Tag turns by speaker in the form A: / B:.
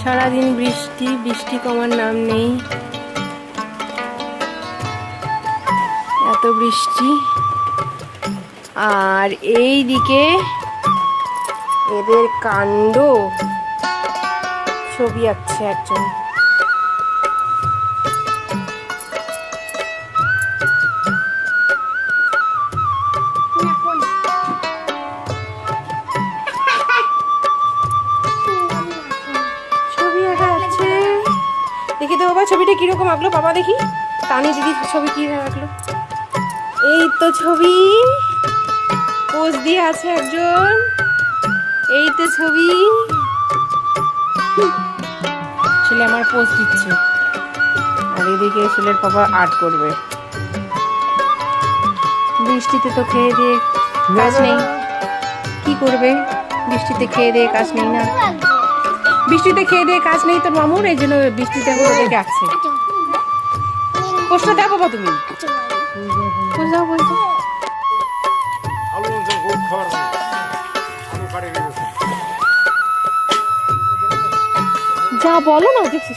A: সারাদিন বৃষ্টি, বৃষ্টি কমার নাম নেই। এত বৃষ্টি। আর এই দিকে এদের কাণ্ড, ছবি আঁকছে একজন। ছবি আঁকা আছে, দেখি তো বাবা ছবিটা কিরকম আঁকলো, বাবা দেখি তানি দিদি ছবি কি আঁকলো। এই তো ছবি, পোজ দিয়ে আছে একজন। এই তো ছবি, ছেলে আমার পোজ দিচ্ছে, আর এদিকে ছেলের বাবা আর্ট করবে। বৃষ্টিতে তো খেয়ে দিয়ে কাজ নেই, কি করবে? বৃষ্টিতে খেয়ে দিয়ে কাজ নেই না, বৃষ্টিতে খেয়ে দিয়ে কাজ নেই তোর মামুর, এই জন্য বৃষ্টিতে ওদেরকে আসছে। পোস্টটা দাও বাবা, তুমি পোস্ট দাও, পোস্ট দাও। যা বলো না, দেখছি